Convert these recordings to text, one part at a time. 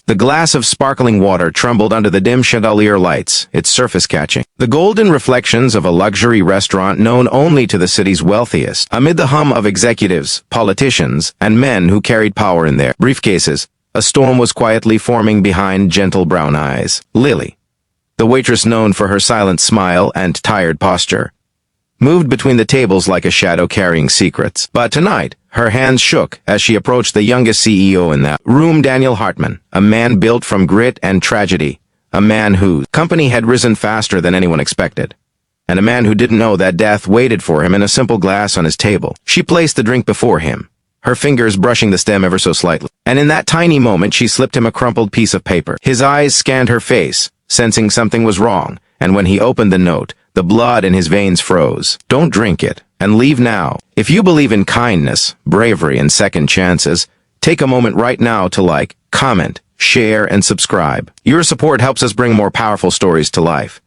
The glass of sparkling water trembled under the dim chandelier lights, its surface catching the golden reflections of a luxury restaurant known only to the city's wealthiest. Amid the hum of executives, politicians, and men who carried power in their briefcases, a storm was quietly forming behind gentle brown eyes. Lily, the waitress known for her silent smile and tired posture, moved between the tables like a shadow carrying secrets. But tonight, her hands shook as she approached the youngest CEO in that room, Daniel Hartman, a man built from grit and tragedy, a man whose company had risen faster than anyone expected, and a man who didn't know that death waited for him in a simple glass on his table. She placed the drink before him, her fingers brushing the stem ever so slightly, and in that tiny moment she slipped him a crumpled piece of paper. His eyes scanned her face, sensing something was wrong, and when he opened the note, the blood in his veins froze. "Don't drink it, and leave now. If you believe in kindness, bravery, and second chances, take a moment right now to like, comment, share, and subscribe. Your support helps us bring more powerful stories to life."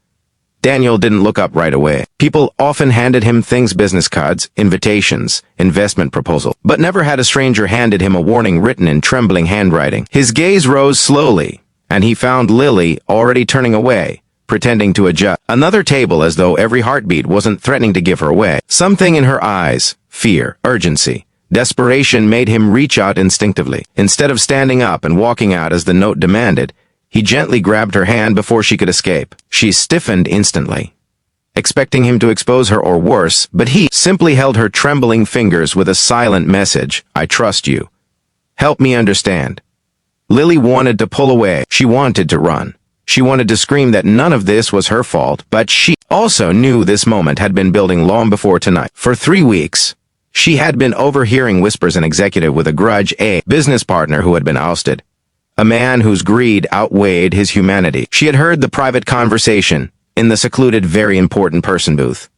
Daniel didn't look up right away. People often handed him things: business cards, invitations, investment proposal, but never had a stranger handed him a warning written in trembling handwriting. His gaze rose slowly, and he found Lily already turning away, pretending to adjust another table as though every heartbeat wasn't threatening to give her away. Something in her eyes, fear, urgency, desperation, made him reach out instinctively. Instead of standing up and walking out as the note demanded, he gently grabbed her hand before she could escape. She stiffened instantly, expecting him to expose her or worse, but he simply held her trembling fingers with a silent message: "I trust you. Help me understand." Lily wanted to pull away. She wanted to run. She wanted to scream that none of this was her fault, but she also knew this moment had been building long before tonight. For 3 weeks, she had been overhearing whispers: an executive with a grudge, a business partner who had been ousted, a man whose greed outweighed his humanity. She had heard the private conversation in the secluded, very important person booth,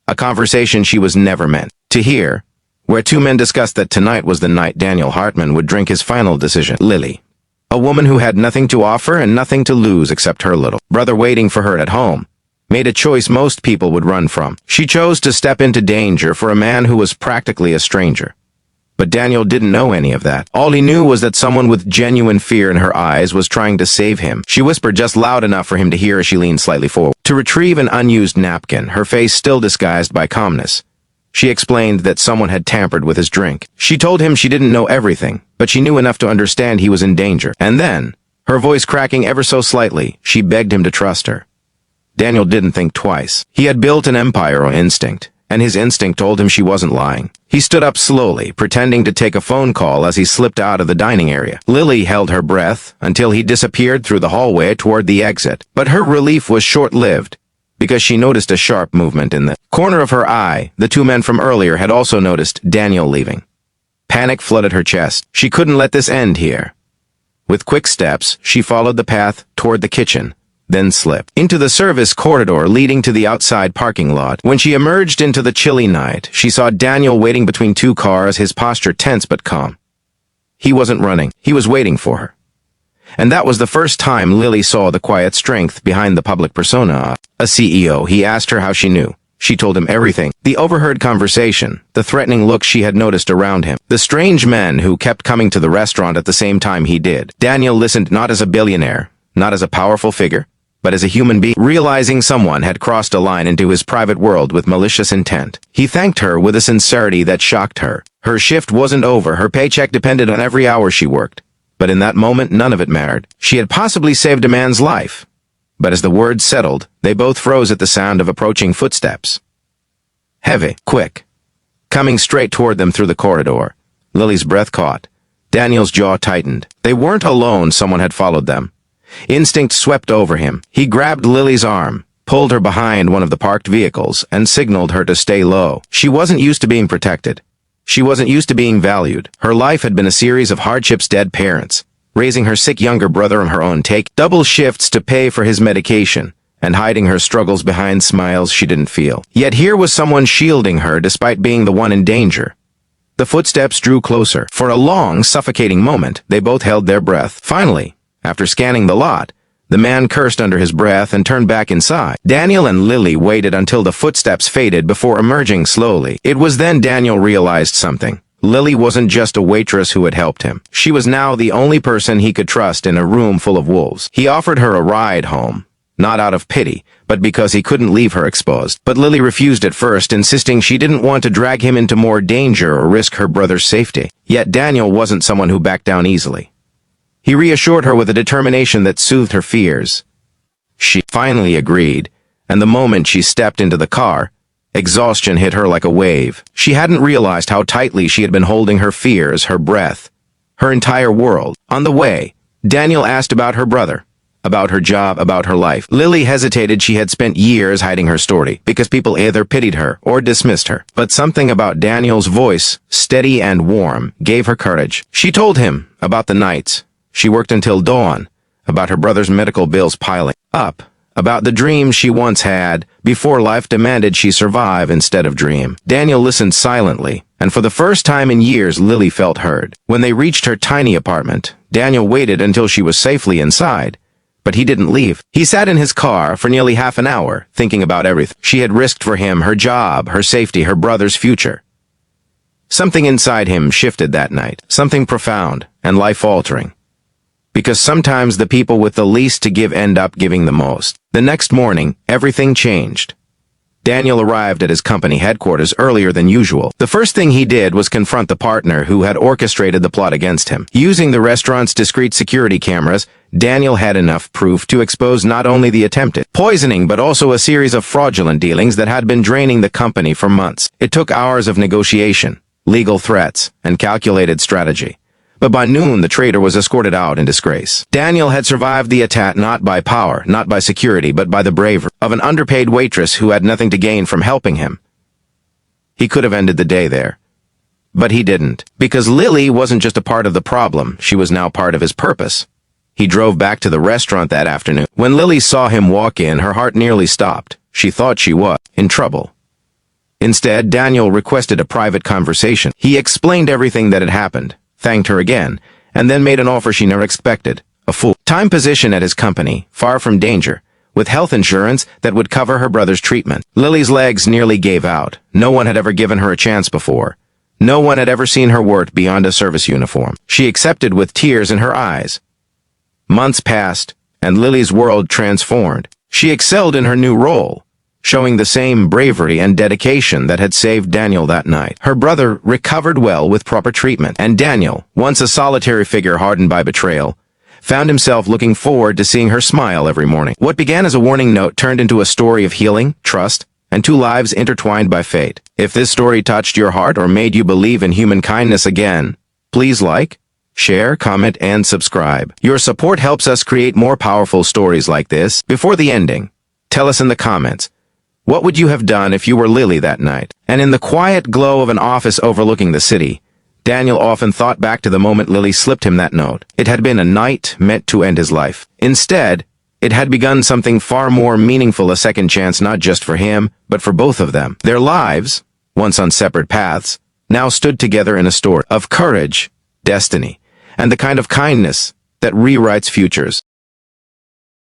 a conversation she was never meant to hear, where two men discussed that tonight was the night Daniel Hartman would drink his final decision. Lily, a woman who had nothing to offer and nothing to lose except her little brother waiting for her at home, made a choice most people would run from. She chose to step into danger for a man who was practically a stranger. But Daniel didn't know any of that. All he knew was that someone with genuine fear in her eyes was trying to save him. She whispered just loud enough for him to hear as she leaned slightly forward to retrieve an unused napkin, her face still disguised by calmness. She explained that someone had tampered with his drink. She told him she didn't know everything, but she knew enough to understand he was in danger. And then, her voice cracking ever so slightly, she begged him to trust her. Daniel didn't think twice. He had built an empire on instinct, and his instinct told him she wasn't lying. He stood up slowly, pretending to take a phone call as he slipped out of the dining area. Lily held her breath until he disappeared through the hallway toward the exit, but her relief was short-lived, because she noticed a sharp movement in the corner of her eye. The two men from earlier had also noticed Daniel leaving. Panic flooded her chest. She couldn't let this end here. With quick steps, she followed the path toward the kitchen, then slipped into the service corridor leading to the outside parking lot. When she emerged into the chilly night, she saw Daniel waiting between two cars, his posture tense but calm. He wasn't running. He was waiting for her. And that was the first time Lily saw the quiet strength behind the public persona. A CEO. He asked her how she knew. She told him everything. The overheard conversation, the threatening look she had noticed around him, the strange men who kept coming to the restaurant at the same time he did. Daniel listened not as a billionaire, not as a powerful figure, but as a human being, realizing someone had crossed a line into his private world with malicious intent. He thanked her with a sincerity that shocked her. Her shift wasn't over. Her paycheck depended on every hour she worked. But in that moment, none of it mattered. She had possibly saved a man's life. But as the words settled, they both froze at the sound of approaching footsteps. Heavy, quick, coming straight toward them through the corridor. Lily's breath caught. Daniel's jaw tightened. They weren't alone. Someone had followed them. Instinct swept over him. He grabbed Lily's arm, pulled her behind one of the parked vehicles, and signaled her to stay low. She wasn't used to being protected. She wasn't used to being valued. Her life had been a series of hardships: dead parents, raising her sick younger brother on her own, take double shifts to pay for his medication, and hiding her struggles behind smiles she didn't feel. Yet here was someone shielding her despite being the one in danger. The footsteps drew closer. For a long, suffocating moment, they both held their breath. Finally, after scanning the lot, the man cursed under his breath and turned back inside. Daniel and Lily waited until the footsteps faded before emerging slowly. It was then Daniel realized something. Lily wasn't just a waitress who had helped him. She was now the only person he could trust in a room full of wolves. He offered her a ride home, not out of pity, but because he couldn't leave her exposed. But Lily refused at first, insisting she didn't want to drag him into more danger or risk her brother's safety. Yet Daniel wasn't someone who backed down easily. He reassured her with a determination that soothed her fears. She finally agreed, and the moment she stepped into the car, exhaustion hit her like a wave. She hadn't realized how tightly she had been holding her fears, her breath, her entire world. On the way, Daniel asked about her brother, about her job, about her life. Lily hesitated. She had spent years hiding her story because people either pitied her or dismissed her. But something about Daniel's voice, steady and warm, gave her courage. She told him about the nights she worked until dawn, about her brother's medical bills piling up, about the dreams she once had before life demanded she survive instead of dream. Daniel listened silently, and for the first time in years Lily felt heard. When they reached her tiny apartment, Daniel waited until she was safely inside. But he didn't leave. He sat in his car for nearly half an hour, thinking about everything she had risked for him, her job, her safety, her brother's future. Something inside him shifted that night, something profound and life-altering. Because sometimes the people with the least to give end up giving the most. The next morning, everything changed. Daniel arrived at his company headquarters earlier than usual. The first thing he did was confront the partner who had orchestrated the plot against him. Using the restaurant's discreet security cameras, Daniel had enough proof to expose not only the attempted poisoning but also a series of fraudulent dealings that had been draining the company for months. It took hours of negotiation, legal threats, and calculated strategy. But by noon, the traitor was escorted out in disgrace. Daniel had survived the attack not by power, not by security, but by the bravery of an underpaid waitress who had nothing to gain from helping him. He could have ended the day there. But he didn't. Because Lily wasn't just a part of the problem, she was now part of his purpose. He drove back to the restaurant that afternoon. When Lily saw him walk in, her heart nearly stopped. She thought she was in trouble. Instead, Daniel requested a private conversation. He explained everything that had happened, thanked her again, and then made an offer she never expected, a full-time position at his company, far from danger, with health insurance that would cover her brother's treatment. Lily's legs nearly gave out. No one had ever given her a chance before. No one had ever seen her worth beyond a service uniform. She accepted with tears in her eyes. Months passed, and Lily's world transformed. She excelled in her new role, showing the same bravery and dedication that had saved Daniel that night. Her brother recovered well with proper treatment, and Daniel, once a solitary figure hardened by betrayal, found himself looking forward to seeing her smile every morning. What began as a warning note turned into a story of healing, trust, and two lives intertwined by fate. If this story touched your heart or made you believe in human kindness again, please like, share, comment, and subscribe. Your support helps us create more powerful stories like this. Before the ending, tell us in the comments, what would you have done if you were Lily that night? And in the quiet glow of an office overlooking the city, Daniel often thought back to the moment Lily slipped him that note. It had been a night meant to end his life. Instead, it had begun something far more meaningful, a second chance not just for him, but for both of them. Their lives, once on separate paths, now stood together in a story of courage, destiny, and the kind of kindness that rewrites futures.